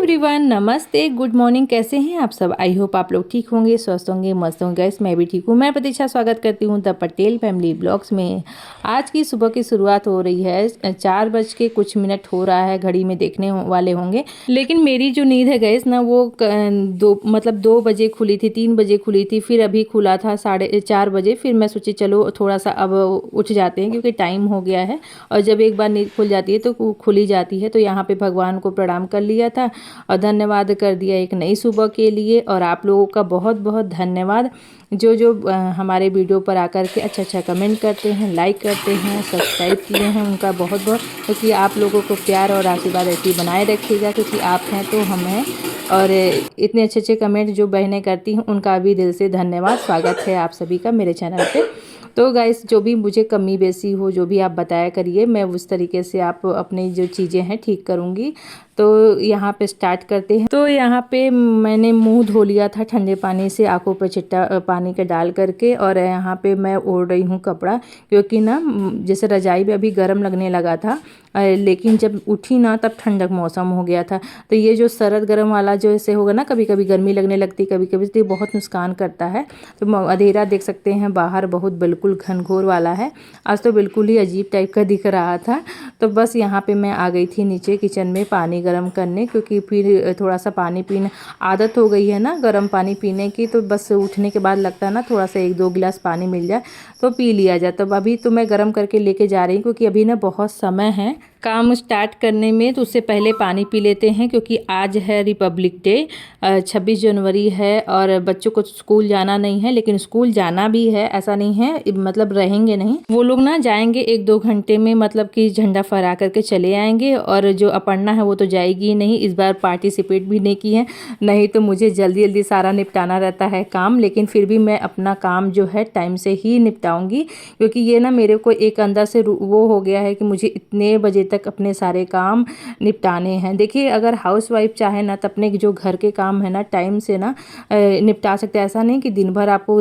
Everyone, नमस्ते, good morning. कैसे हैं आप सब? आई होप आप लोग ठीक होंगे, स्वस्थ होंगे, मस्त होंगे। गाइस मैं भी ठीक हूँ। मैं प्रतीक्षा स्वागत करती हूँ द पटेल फैमिली ब्लॉग्स में। आज की सुबह की शुरुआत हो रही है, 4 बज के कुछ मिनट हो रहा है, घड़ी में देखने वाले होंगे। लेकिन मेरी जो नींद है गाइस ना, वो 2 बजे खुली थी, 3 बजे खुली थी, फिर अभी खुला था 4:30 बजे। फिर मैं सोची चलो थोड़ा सा अब उठ जाते हैं क्योंकि टाइम हो गया है। और जब एक बार नींद खुल जाती है तो खुली जाती है। तो यहाँ पे भगवान को प्रणाम कर लिया था और धन्यवाद कर दिया एक नई सुबह के लिए। और आप लोगों का बहुत बहुत धन्यवाद जो हमारे वीडियो पर आकर के अच्छा कमेंट करते हैं, लाइक करते हैं, सब्सक्राइब किए हैं, उनका बहुत बहुत, क्योंकि आप लोगों को प्यार और आशीर्वाद ऐसे ही बनाए रखिएगा, क्योंकि आप हैं तो हम हैं। और इतने अच्छे कमेंट जो बहनें करती हैं उनका भी दिल से धन्यवाद। स्वागत है आप सभी का मेरे चैनल पे। तो गाइस, जो भी मुझे कमी बेसी हो, जो भी आप बताया करिए, मैं उस तरीके से आप अपनी जो चीज़ें हैं ठीक करूँगी। तो यहाँ पे स्टार्ट करते हैं। तो यहाँ पे मैंने मुंह धो लिया था ठंडे पानी से, आंखों पर चिट्टा पानी का डाल करके। और यहाँ पे मैं ओढ़ रही हूँ कपड़ा, क्योंकि ना जैसे रजाई में अभी गर्म लगने लगा था, लेकिन जब उठी ना तब ठंडक मौसम हो गया था। तो ये जो सरद गर्म वाला जो ऐसे होगा ना, कभी कभी गर्मी लगने लगती, कभी कभी, तो ये बहुत नुकसान करता है। तो अंधेरा देख सकते हैं बाहर, बहुत बिल्कुल घनघोर वाला है। आज तो बिल्कुल ही अजीब टाइप का दिख रहा था। तो बस यहाँ पे मैं आ गई थी नीचे किचन में पानी गर्म करने, क्योंकि फिर थोड़ा सा पानी पीने आदत हो गई है ना गर्म पानी पीने की। तो बस उठने के बाद लगता है ना थोड़ा सा 1-2 गिलास पानी मिल जाए तो पी लिया जाए। तब अभी तो मैं गर्म करके लेके जा रही हूँ, क्योंकि अभी ना बहुत समय है काम स्टार्ट करने में। तो उससे पहले पानी पी लेते हैं, क्योंकि आज है रिपब्लिक डे, 26 जनवरी है। और बच्चों को स्कूल जाना नहीं है, लेकिन स्कूल जाना भी है, ऐसा नहीं है मतलब रहेंगे नहीं। वो लोग ना जाएंगे 1-2 घंटे में, मतलब कि झंडा फहरा करके चले आएंगे। और जो अपर्णा है वो तो जाएगी ही नहीं, इस बार पार्टिसिपेट भी नहीं की है। नहीं तो मुझे जल्दी जल्दी सारा निपटाना रहता है काम, लेकिन फिर भी मैं अपना काम जो है टाइम से ही निपटाऊंगी, क्योंकि ये ना मेरे को एक अंदर से वो हो गया है कि मुझे इतने बजे तक अपने सारे काम निपटाने हैं। देखिए, अगर हाउसवाइफ चाहे ना तो अपने जो घर के काम है ना टाइम से ना निपटा सकते हैं। ऐसा नहीं कि दिन भर आपको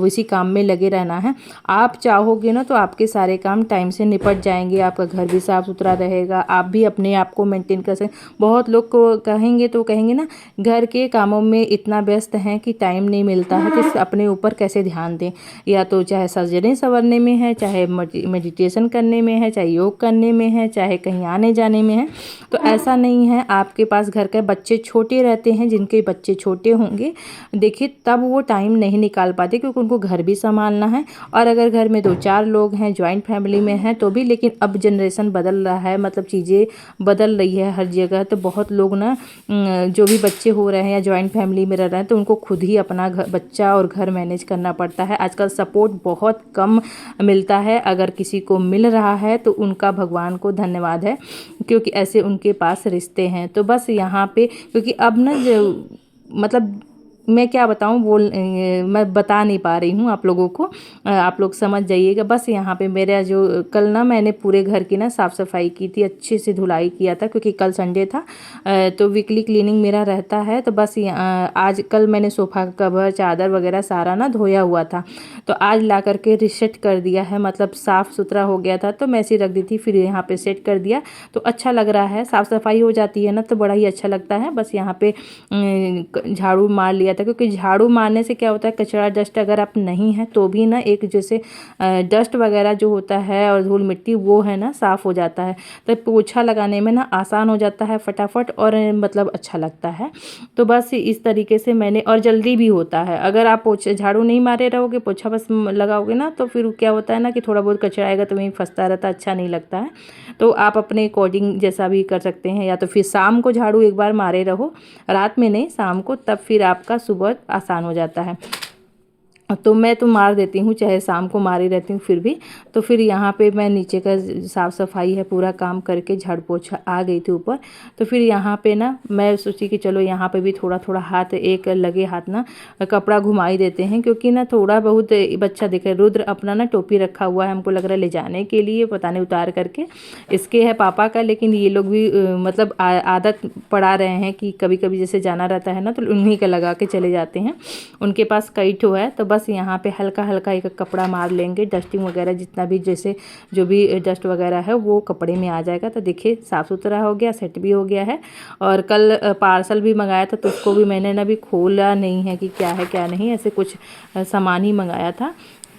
उसी काम में लगे रहना है। आप चाहोगे ना तो आपके सारे काम टाइम से निपट जाएंगे, आपका घर भी साफ सुथरा रहेगा, आप भी अपने आप को मेंटेन कर सकते। बहुत लोग को कहेंगे तो कहेंगे ना, घर के कामों में इतना व्यस्त हैं कि टाइम नहीं मिलता है, तो अपने ऊपर कैसे ध्यान दें। या तो चाहे सजने संवरने में है, चाहे मेडिटेशन करने में है, चाहे योग करने में है, चाहे कहीं आने जाने में है। तो ऐसा नहीं है, आपके पास घर के बच्चे छोटे रहते हैं, जिनके बच्चे छोटे होंगे देखिए तब वो टाइम नहीं निकाल पाते, क्योंकि उनको घर भी संभालना है। और अगर घर में 2-4 लोग हैं, ज्वाइंट फैमिली में हैं तो भी, लेकिन अब जनरेशन बदल रहा है, मतलब चीज़ें बदल रही है हर जगह। तो बहुत लोग ना जो भी बच्चे हो रहे हैं या ज्वाइंट फैमिली में रह रहे हैं, तो उनको खुद ही अपना बच्चा और घर मैनेज करना पड़ता है। आजकल सपोर्ट बहुत कम मिलता है, अगर किसी को मिल रहा है तो उनका भगवान को धन्यवाद है, क्योंकि ऐसे उनके पास रिश्ते हैं। तो बस यहाँ पे, क्योंकि अब ना मतलब मैं क्या बताऊं, मैं बता नहीं पा रही हूँ आप लोगों को, आप लोग समझ जाइएगा। बस यहाँ पे मेरा जो कल ना मैंने पूरे घर की ना साफ़ सफाई की थी, अच्छे से धुलाई किया था, क्योंकि कल संडे था। तो वीकली क्लीनिंग मेरा रहता है। तो बस आज कल मैंने सोफ़ा का कवर, चादर वगैरह सारा ना धोया हुआ था, तो आज ला करके रिसेट कर दिया है, मतलब साफ़ सुथरा हो गया था तो मैं ऐसे रख दी थी, फिर यहाँ पे सेट कर दिया। तो अच्छा लग रहा है, साफ़ सफाई हो जाती है ना तो बड़ा ही अच्छा लगता है। बस यहाँ पे झाड़ू मार लिया था, क्योंकि झाड़ू मारने से क्या होता है, कचरा डस्ट अगर आप नहीं है तो भी ना एक जैसे डस्ट वगैरह जो होता है और धूल मिट्टी वो है ना साफ़ हो जाता है। तो पोछा लगाने में ना आसान हो जाता है फटाफट, और मतलब अच्छा लगता है। तो बस इस तरीके से मैंने, और जल्दी भी होता है। अगर आप पोछा झाड़ू नहीं मारे रहोगे, पोछा बस लगाओगे ना, तो फिर क्या होता है ना कि थोड़ा बहुत कचरा आएगा तो वहीं फंसता रहता, अच्छा नहीं लगता है। तो आप अपने अकॉर्डिंग जैसा भी कर सकते हैं, या तो फिर शाम को झाड़ू एक बार मारे रहो, रात में नहीं, शाम को, तब फिर आपका सुबह आसान हो जाता है। तो मैं तो मार देती हूँ, चाहे शाम को मारी रहती हूँ फिर भी। तो फिर यहाँ पे मैं नीचे का साफ़ सफाई है पूरा काम करके झाड़ू पोछा आ गई थी ऊपर। तो फिर यहाँ पे ना मैं सोची कि चलो यहाँ पे भी थोड़ा थोड़ा हाथ, एक लगे हाथ ना कपड़ा घुमाई देते हैं, क्योंकि ना थोड़ा बहुत बच्चा देखे, रुद्र अपना ना टोपी रखा हुआ है, हमको लग रहा है ले जाने के लिए, पता नहीं उतार करके इसके है पापा का। लेकिन ये लोग भी मतलब आदत पड़ा रहे हैं कि कभी कभी जैसे जाना रहता है ना तो उन्हीं का लगा के चले जाते हैं, उनके पास कई ठो है। तो बस यहाँ पे हल्का हल्का एक कपड़ा मार लेंगे, डस्टिंग वगैरह जितना भी जैसे जो भी डस्ट वगैरह है वो कपड़े में आ जाएगा। तो देखिए साफ़ सुथरा हो गया, सेट भी हो गया है। और कल पार्सल भी मंगाया था तो उसको भी मैंने ना अभी खोला नहीं है कि क्या है क्या नहीं, ऐसे कुछ सामान ही मंगाया था।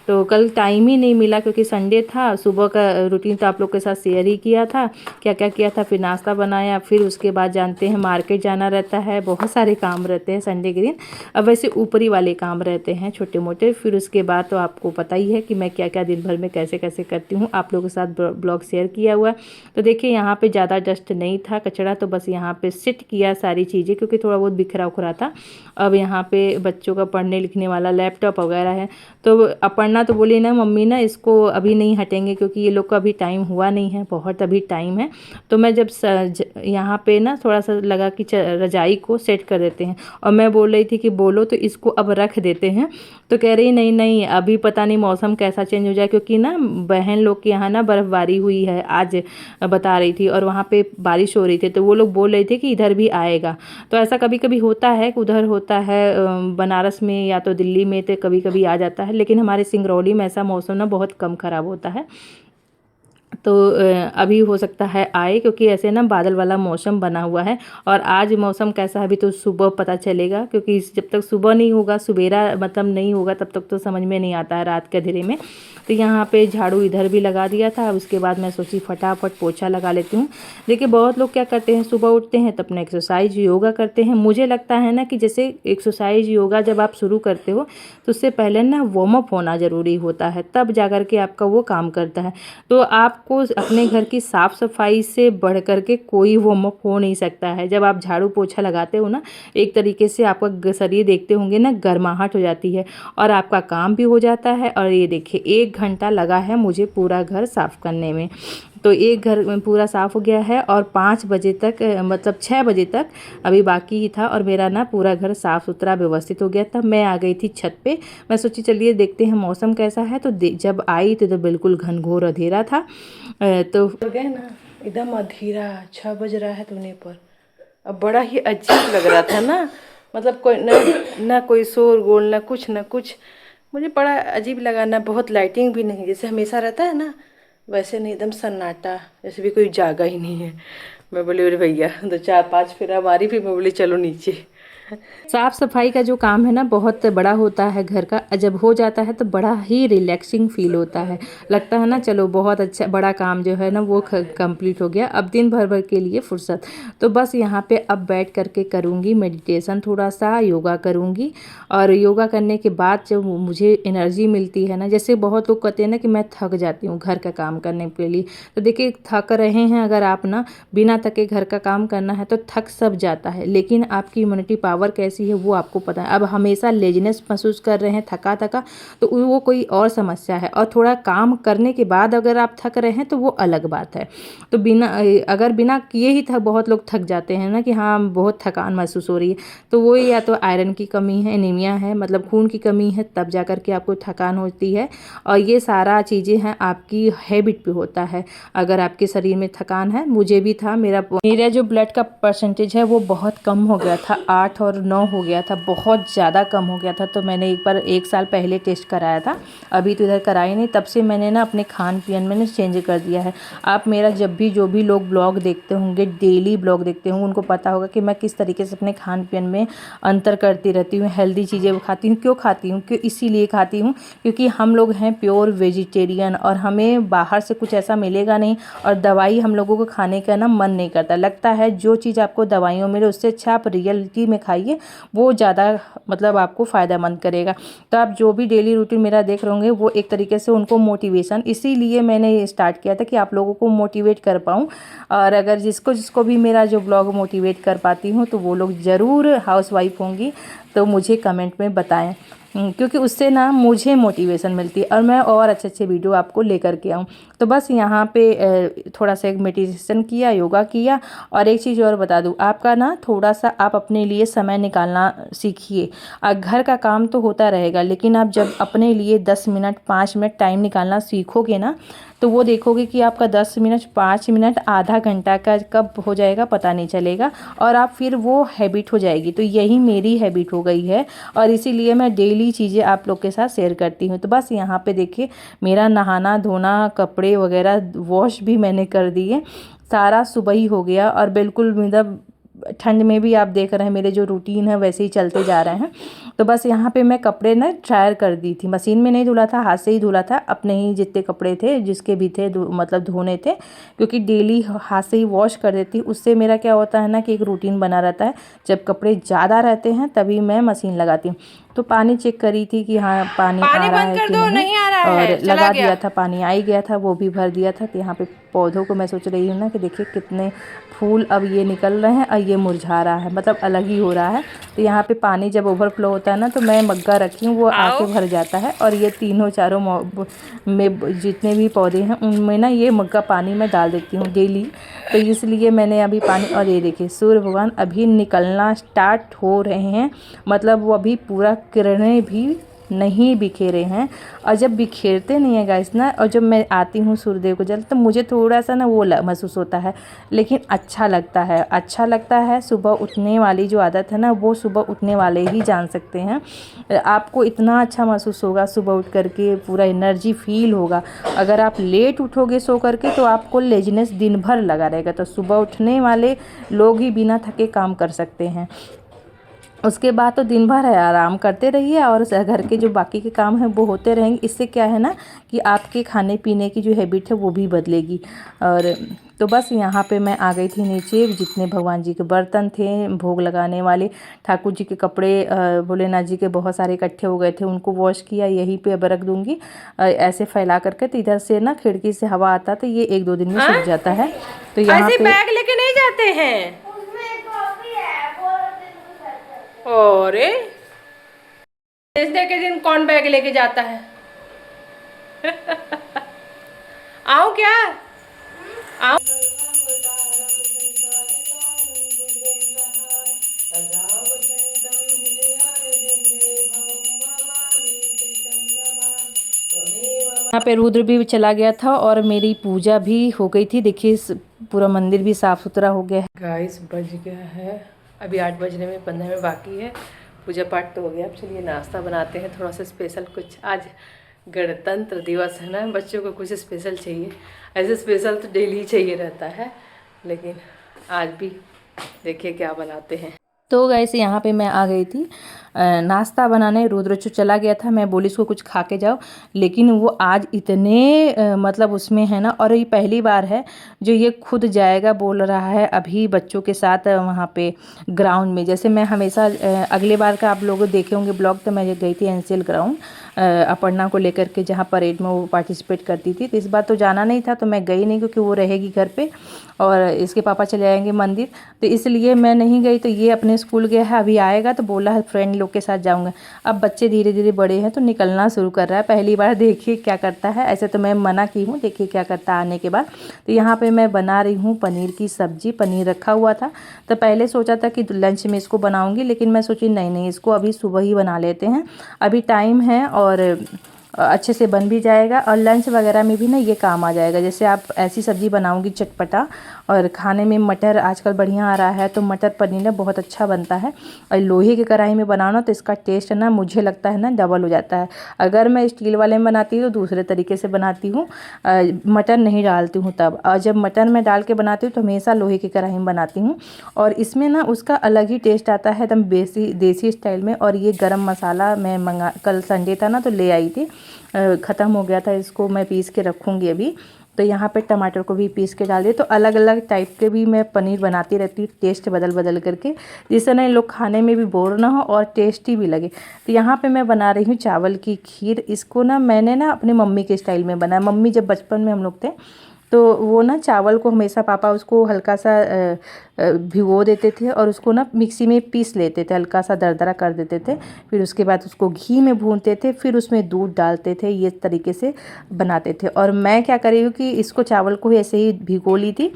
तो कल टाइम ही नहीं मिला क्योंकि संडे था। सुबह का रूटीन तो आप लोग के साथ शेयर ही किया था, क्या क्या किया था। फिर नाश्ता बनाया, फिर उसके बाद जानते हैं मार्केट जाना रहता है, बहुत सारे काम रहते हैं संडे के दिन। अब वैसे ऊपरी वाले काम रहते हैं छोटे मोटे। फिर उसके बाद तो आपको पता ही है कि मैं क्या क्या दिन भर में कैसे कैसे करती हूँ, आप लोगों के साथ ब्लॉग शेयर किया हुआ। तो देखिए यहाँ पर ज़्यादा डस्ट नहीं था, कचरा, तो बस यहाँ पर सिट किया सारी चीज़ें क्योंकि थोड़ा बहुत बिखरा उखरा था। अब यहाँ पर बच्चों का पढ़ने लिखने वाला लैपटॉप वगैरह है, तो पढ़ना तो बोली ना मम्मी ना इसको अभी नहीं हटेंगे क्योंकि ये लोग का अभी टाइम हुआ नहीं है, बहुत अभी टाइम है। तो मैं जब यहाँ पे ना थोड़ा सा लगा कि रजाई को सेट कर देते हैं, और मैं बोल रही थी कि बोलो तो इसको अब रख देते हैं। तो कह रही नहीं नहीं अभी पता नहीं मौसम कैसा चेंज हो जाए, क्योंकि ना बहन लोग के यहाँ ना बर्फ़बारी हुई है आज, बता रही थी, और वहाँ पे बारिश हो रही थी। तो वो लोग बोल रहे थे कि इधर भी आएगा। तो ऐसा कभी कभी होता है कि उधर होता है बनारस में या तो दिल्ली में, तो कभी कभी आ जाता है। लेकिन हमारे सिंगरौली में ऐसा मौसम ना बहुत कम ख़राब होता है। तो अभी हो सकता है आए, क्योंकि ऐसे ना बादल वाला मौसम बना हुआ है। और आज मौसम कैसा है अभी तो सुबह पता चलेगा, क्योंकि जब तक सुबह नहीं होगा, सुबेरा मतलब नहीं होगा, तब तक तो समझ में नहीं आता है रात के अंधेरे में। तो यहाँ पे झाड़ू इधर भी लगा दिया था। उसके बाद मैं सोची फटाफट पोछा लगा लेती हूँ। देखिए बहुत लोग क्या करते हैं, सुबह उठते हैं तो अपना एक्सरसाइज योगा करते हैं। मुझे लगता है ना कि जैसे एक्सरसाइज योगा जब आप शुरू करते हो तो उससे पहले ना वार्म अप होना ज़रूरी होता है, तब जा कर के आपका वो काम करता है। तो आपको अपने घर की साफ़ सफाई से बढ़ कर के कोई वार्म अप हो नहीं सकता है। जब आप झाड़ू पोछा लगाते हो ना, एक तरीके से आपका शरीर देखते होंगे ना गर्माहट हो जाती है और आपका काम भी हो जाता है। और ये देखिए 1 घंटा लगा है मुझे पूरा घर साफ़ करने में। तो एक घर में पूरा साफ़ हो गया है और 5 बजे तक मतलब 6 बजे तक अभी बाकी ही था और मेरा ना पूरा घर साफ़ सुथरा व्यवस्थित हो गया था। मैं आ गई थी छत पे, मैं सोची चलिए देखते हैं मौसम कैसा है। तो जब आई तो बिल्कुल घनघोर अंधेरा था। तो गए ना एकदम अंधेरा, 6 बज रहा है तुमने पर। अब बड़ा ही अजीब लग रहा था ना, मतलब कोई ना कोई शोर गोल ना कुछ, मुझे बड़ा अजीब लगा ना। बहुत लाइटिंग भी नहीं, जैसे हमेशा रहता है ना वैसे नहीं, एकदम सन्नाटा, जैसे भी कोई जागा ही नहीं है। मैं बोली अरे भैया 2-4-5 फेरा मारी, फिर मैं बोली चलो नीचे। साफ़ सफाई का जो काम है ना बहुत बड़ा होता है घर का, जब हो जाता है तो बड़ा ही रिलैक्सिंग फील होता है। लगता है ना चलो बहुत अच्छा बड़ा काम जो है ना वो कंप्लीट हो गया, अब दिन भर के लिए फुर्सत। तो बस यहाँ पे अब बैठ करके करूँगी मेडिटेशन, थोड़ा सा योगा करूँगी। और योगा करने के बाद जब मुझे एनर्जी मिलती है ना, जैसे बहुत लोग कहते हैं ना कि मैं थक जाती हूँ घर का काम करने के लिए, तो देखिए थक रहे हैं अगर आप ना, बिना थके घर का काम करना है तो थक सब जाता है, लेकिन आपकी इम्यूनिटी पावर कैसी है वो आपको पता है। अब हमेशा लेजीनेस महसूस कर रहे हैं, थका तो वो कोई और समस्या है। और थोड़ा काम करने के बाद अगर आप थक रहे हैं तो वो अलग बात है। तो अगर बिना किए ही बहुत लोग थक जाते हैं ना कि हाँ बहुत थकान महसूस हो रही है, तो वो या तो आयरन की कमी है, एनीमिया है, मतलब खून की कमी है, तब जा कर के आपको थकान होती है। और ये सारा चीज़ें हैं आपकी हैबिट पे होता है। अगर आपके शरीर में थकान है, मुझे भी था, मेरा जो ब्लड का परसेंटेज है वो बहुत कम हो गया था, 8 और 9 हो गया था, बहुत ज़्यादा कम हो गया था। तो मैंने एक बार 1 साल पहले टेस्ट कराया था, अभी तो इधर कराया नहीं। तब से मैंने ना अपने खान पीन में चेंज कर दिया है। आप मेरा जब भी जो भी लोग ब्लॉग देखते होंगे, डेली ब्लॉग देखते होंगे, उनको पता होगा कि मैं किस तरीके से अपने खान पीन में अंतर करती रहती हूँ। हेल्दी चीज़ें खाती हूँ। क्यों खाती हूँ? क्यों इसीलिए खाती हूँ क्योंकि हम लोग हैं प्योर वेजिटेरियन और हमें बाहर से कुछ ऐसा मिलेगा नहीं। और दवाई हम लोगों को खाने का ना मन नहीं करता, लगता है जो चीज़ आपको दवाइयों मिले उससे अच्छा आप रियलिटी में खाइए, वो ज़्यादा मतलब आपको फ़ायदेमंद करेगा। तो आप जो भी डेली रूटीन मेरा देख रहे होंगे वो एक तरीके से उनको मोटिवेशन, इसीलिए मैंने स्टार्ट किया था कि आप लोगों को मोटिवेट कर पाऊँ। और अगर जिसको भी मेरा जो ब्लॉग मोटिवेट कर पाती हूँ तो वो लोग ज़रूर हाउसवाइफ होंगी तो मुझे कमेंट में बताएं, क्योंकि उससे ना मुझे मोटिवेशन मिलती है और मैं और अच्छे वीडियो आपको लेकर के आऊँ। तो बस यहाँ पे थोड़ा सा एक मेडिटेशन किया, योगा किया। और एक चीज़ और बता दूँ, आपका ना थोड़ा सा आप अपने लिए समय निकालना सीखिए। घर का काम तो होता रहेगा, लेकिन आप जब अपने लिए 10 मिनट 5 मिनट टाइम निकालना सीखोगे ना, तो वो देखोगे कि आपका 10 मिनट 5 मिनट आधा घंटा का कब हो जाएगा पता नहीं चलेगा, और आप फिर वो हैबिट हो जाएगी। तो यही मेरी हैबिट हो गई है और इसीलिए मैं डेली वही चीज़ें आप लोग के साथ शेयर करती हूँ। तो बस यहाँ पे देखिए मेरा नहाना धोना कपड़े वगैरह वॉश भी मैंने कर दिए, सारा सुबह ही हो गया। और बिल्कुल मतलब ठंड में भी आप देख रहे हैं मेरे जो रूटीन है वैसे ही चलते जा रहे हैं। तो बस यहाँ पे मैं कपड़े ना ड्रायर कर दी थी, मशीन में नहीं धुला था, हाथ से ही धुला था, अपने ही जितने कपड़े थे जिसके भी थे मतलब धोने थे, क्योंकि डेली हाथ से ही वॉश कर देती। उससे मेरा क्या होता है ना कि एक रूटीन बना रहता है, जब कपड़े ज़्यादा रहते हैं तभी मैं मशीन लगाती हूँ। तो पानी चेक करी थी कि हाँ पानी आ रहा है कि नहीं, और लगा दिया था, पानी आ ही गया था, वो भी भर दिया था। तो यहाँ पे पौधों को मैं सोच रही हूँ ना कि देखिए कितने फूल अब ये निकल रहे हैं और ये मुरझा रहा है, मतलब अलग ही हो रहा है। तो यहाँ पे पानी जब ओवरफ्लो होता है ना तो मैं मग्गा रखी हूँ, वो आके भर जाता है। और ये तीनों चारों में जितने भी पौधे हैं उनमें ना ये मग्गा पानी मैं डाल देती हूँ डेली। तो इसलिए मैंने अभी पानी, और ये देखिए सूर्य भगवान अभी निकलना स्टार्ट हो रहे हैं, मतलब वो अभी पूरा किरणें भी नहीं बिखेरे हैं। और जब बिखेरते नहीं है गाइस ना, और जब मैं आती हूँ सूर्यदेव को जल, तो मुझे थोड़ा सा ना वो महसूस होता है, लेकिन अच्छा लगता है, अच्छा लगता है। सुबह उठने वाली जो आदत है ना, वो सुबह उठने वाले ही जान सकते हैं। आपको इतना अच्छा महसूस होगा सुबह उठ करके, पूरा एनर्जी फील होगा। अगर आप लेट उठोगे सो करके तो आपको लेजीनेस दिन भर लगा रहेगा। तो सुबह उठने वाले लोग ही बिना थके काम कर सकते हैं। उसके बाद तो दिन भर है आराम करते रहिए और घर के जो बाकी के काम हैं वो होते रहेंगे। इससे क्या है ना कि आपके खाने पीने की जो हैबिट है वो भी बदलेगी। और तो बस यहाँ पे मैं आ गई थी नीचे, जितने भगवान जी के बर्तन थे भोग लगाने वाले, ठाकुर जी के कपड़े भोलेनाथ जी के बहुत सारे इकट्ठे हो गए थे, उनको वॉश किया, यहीं पे अब रख दूँगी ऐसे फैला करके। तो इधर से ना खिड़की से हवा आता तो ये 1-2 दिन में सूख जाता है। तो यहाँ पे बैग लेके नहीं जाते हैं। और के दिन कौन बैग लेके जाता है? आओ क्या? आओ। यहाँ पे रुद्र भी चला गया था और मेरी पूजा भी हो गई थी। देखिए पूरा मंदिर भी साफ सुथरा हो गया है। गाइस बज गया है अभी 8 बजने में 15 में बाकी है। पूजा पाठ तो हो गया, अब चलिए नाश्ता बनाते हैं थोड़ा सा स्पेशल कुछ। आज गणतंत्र दिवस है ना, बच्चों को कुछ स्पेशल चाहिए। ऐसे स्पेशल तो डेली ही चाहिए रहता है, लेकिन आज भी देखिए क्या बनाते हैं। तो गाइस यहाँ पे मैं आ गई थी नाश्ता बनाने। रुद्रचू चला गया था, मैं बोली इसको कुछ खा के जाओ, लेकिन वो आज इतने मतलब उसमें है ना, और ये पहली बार है जो ये खुद जाएगा बोल रहा है अभी बच्चों के साथ वहाँ पे ग्राउंड में। जैसे मैं हमेशा अगले बार का आप लोग देखे होंगे ब्लॉग, तो मैं गई थी एनसीएल ग्राउंड अपर्णा को लेकर के, जहाँ परेड में वो पार्टिसिपेट करती थी। तो इस बार तो जाना नहीं था, तो मैं गई नहीं क्योंकि वो रहेगी घर पे और इसके पापा चले जाएंगे मंदिर, तो इसलिए मैं नहीं गई। तो ये अपने स्कूल गया है, अभी आएगा तो बोला है फ्रेंड लोग के साथ जाऊंगा। अब बच्चे धीरे धीरे बड़े हैं तो निकलना शुरू कर रहा है, पहली बार देखिए क्या करता है। ऐसे तो मैं मना की हूँ, देखिए क्या करता है आने के बाद। तो यहाँ पे मैं बना रही हूँ पनीर की सब्जी। पनीर रखा हुआ था, तो पहले सोचा था कि लंच में इसको बनाऊंगी, लेकिन मैं सोची नहीं इसको अभी सुबह ही बना लेते हैं, अभी टाइम है और अच्छे से बन भी जाएगा और लंच वगैरह में भी ना ये काम आ जाएगा। जैसे आप ऐसी सब्ज़ी बनाऊंगी चटपटा, और खाने में मटर आजकल बढ़िया आ रहा है, तो मटर पनीर ना बहुत अच्छा बनता है। और लोहे की कढ़ाई में बनाना तो इसका टेस्ट ना मुझे लगता है ना डबल हो जाता है। अगर मैं स्टील वाले में बनाती हूँ तो दूसरे तरीके से बनाती हूँ, मटर नहीं डालती हूँ तब। और जब मटर में डाल के बनाती हूँ तो हमेशा लोहे की कढ़ाई में बनाती हूँ, और इसमें ना उसका अलग ही टेस्ट आता है एकदम देसी स्टाइल में। और ये गरम मसाला मैं कल संडे था ना तो ले आई थी, ख़त्म हो गया था, इसको मैं पीस के रखूँगी अभी। तो यहाँ पे टमाटर को भी पीस के डाल दिए। तो अलग अलग टाइप के भी मैं पनीर बनाती रहती हूँ, टेस्ट बदल बदल करके, जिससे ना लोग खाने में भी बोर ना हो और टेस्टी भी लगे। तो यहाँ पे मैं बना रही हूँ चावल की खीर। इसको ना मैंने ना अपनी मम्मी के स्टाइल में बनाया। मम्मी जब बचपन में हम लोग थे तो वो ना चावल को हमेशा पापा उसको हल्का सा भिगो देते थे और उसको ना मिक्सी में पीस लेते थे, हल्का सा दरदरा कर देते थे। फिर उसके बाद उसको घी में भूनते थे, फिर उसमें दूध डालते थे, ये तरीके से बनाते थे। और मैं क्या कर रही हूँ कि इसको चावल को ही ऐसे ही भिगो ली थी,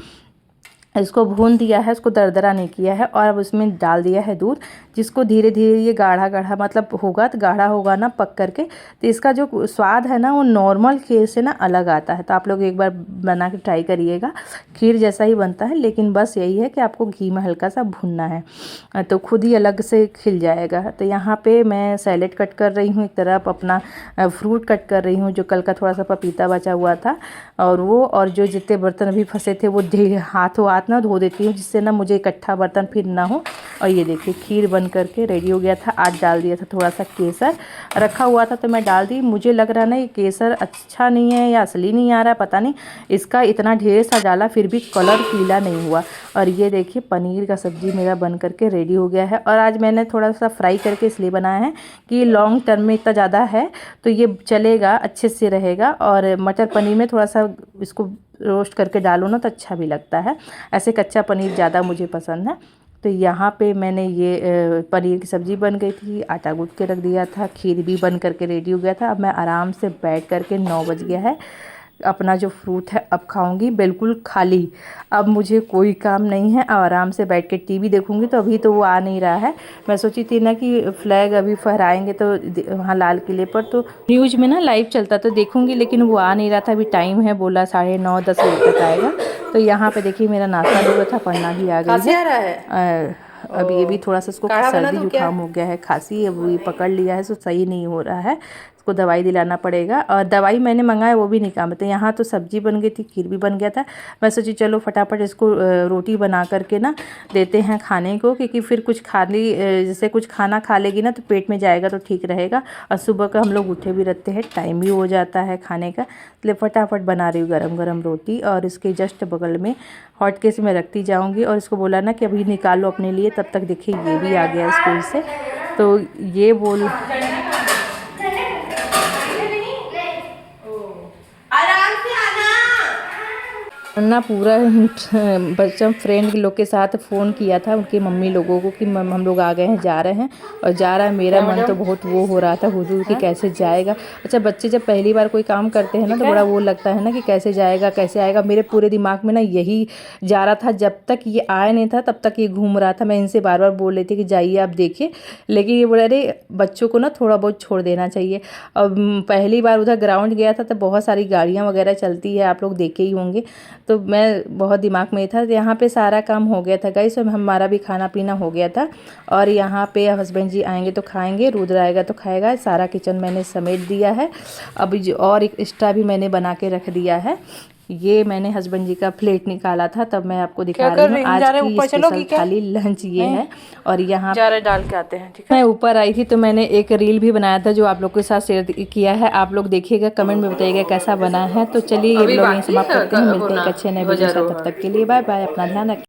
इसको भून दिया है, इसको दरदरा नहीं किया है, और अब उसमें डाल दिया है दूध, जिसको धीरे धीरे ये गाढ़ा गाढ़ा मतलब होगा, तो गाढ़ा होगा ना पक करके, तो इसका जो स्वाद है ना वो नॉर्मल खीर से ना अलग आता है। तो आप लोग एक बार बना के ट्राई करिएगा, खीर जैसा ही बनता है, लेकिन बस यही है कि आपको घी में हल्का सा भूनना है तो खुद ही अलग से खिल जाएगा। तो यहाँ पे मैं सैलेड कट कर रही हूँ, एक तरफ अपना फ्रूट कट कर रही हूँ, जो कल का थोड़ा सा पपीता बचा हुआ था, और जो जितने बर्तन अभी फंसे थे वो हाथों हाथ ना धो देती हूँ, जिससे ना मुझे इकट्ठा बर्तन फिर ना हो। और ये देखिए खीर बन करके रेडी हो गया था। आज डाल दिया था थोड़ा सा केसर, रखा हुआ था तो मैं डाल दी। मुझे लग रहा ना ये केसर अच्छा नहीं है या असली नहीं आ रहा है, पता नहीं, इसका इतना ढेर सा डाला फिर भी कलर पीला नहीं हुआ। और ये देखिए पनीर का सब्ज़ी मेरा बन करके रेडी हो गया है। और आज मैंने थोड़ा सा फ्राई करके इसलिए बनाया है कि लॉन्ग टर्म में इतना ज़्यादा है तो ये चलेगा, अच्छे से रहेगा। और मटर पनीर में थोड़ा सा इसको रोस्ट करके डालो ना तो अच्छा भी लगता है, ऐसे कच्चा पनीर ज़्यादा मुझे पसंद है। तो यहाँ पे मैंने ये पनीर की सब्ज़ी बन गई थी, आटा गूँथ के रख दिया था, खीर भी बन करके रेडी हो गया था। अब मैं आराम से बैठ करके 9 बज गया है, अपना जो फ्रूट है अब खाऊंगी बिल्कुल खाली। अब मुझे कोई काम नहीं है, आराम से बैठ के टीवी देखूंगी। तो अभी तो वो आ नहीं रहा है, मैं सोची थी ना कि फ्लैग अभी फहराएंगे तो वहाँ लाल किले पर, तो न्यूज़ में ना लाइव चलता तो देखूंगी, लेकिन वो आ नहीं रहा था। अभी टाइम है, बोला 9:30 10 बजे तक आएगा। तो यहाँ पे देखिए मेरा नाश्ता भी हुआ था, पन्ना भी आ गई है। अब ये भी थोड़ा सा इसको सर्दी जुकाम हो गया है, खांसी अब ये पकड़ लिया है, तो सही नहीं हो रहा है, इसको दवाई दिलाना पड़ेगा। और दवाई मैंने मंगाया वो भी नहीं काम आते। यहाँ तो सब्जी बन गई थी, खीर भी बन गया था। मैं सोची चलो फटाफट इसको रोटी बना करके ना देते हैं खाने को, क्योंकि फिर कुछ खाने जैसे कुछ खाना खा लेगी ना तो पेट में जाएगा तो ठीक रहेगा। और सुबह का हम लोग उठे भी रहते हैं, टाइम भी हो जाता है खाने का, इसलिए फटाफट बना रही हूँ गरम गरम रोटी। और इसके जस्ट बगल में हॉट केस में रखती जाऊँगी। और इसको बोला ना कि अभी निकालो अपने लिए, तब तक देखिए ये भी आ गया स्कूल से। तो ये बोल ना पूरा बच्चा फ्रेंड लोग के साथ फ़ोन किया था उनकी मम्मी लोगों को कि हम लोग आ गए हैं, जा रहे हैं। और जा रहा है, मेरा मन तो बहुत वो हो रहा था हुजूर कि कैसे जाएगा। अच्छा बच्चे जब पहली बार कोई काम करते हैं ना तो बड़ा वो लगता है ना कि कैसे जाएगा कैसे आएगा। मेरे पूरे दिमाग में ना यही जा रहा था, जब तक ये आया नहीं था तब तक ये घूम रहा था। मैं इनसे बार बार बोल रही थी कि जाइए आप देखिए, लेकिन ये बोला अरे बच्चों को ना थोड़ा बहुत छोड़ देना चाहिए। अब पहली बार उधर ग्राउंड गया था तो बहुत सारी गाड़ियाँ वगैरह चलती है, आप लोग देखे ही होंगे, तो मैं बहुत दिमाग में था। तो यहाँ पे सारा काम हो गया था गाइस, और हमारा भी खाना पीना हो गया था। और यहाँ पे हस्बैंड जी आएंगे तो खाएंगे, रुद्र आएगा तो खाएगा। सारा किचन मैंने समेट दिया है। अब और एक एक्स्ट्रा भी मैंने बना के रख दिया है। ये मैंने हस्बैंड जी का प्लेट निकाला था, तब मैं आपको दिखा रही हूँ। आज की स्पेशल थाली लंच ये है। और यहाँ डाल के आते हैं, ठीक है। मैं ऊपर आई थी तो मैंने एक रील भी बनाया था जो आप लोग के साथ शेयर किया है, आप लोग देखिएगा, कमेंट में बताइएगा कैसा बना है। तो चलिए ये ब्लॉग यहीं समाप्त करते हैं, मिलते हैं एक अच्छे नए वीडियो के साथ, तब तक के लिए बाय बाय, अपना ध्यान रखें।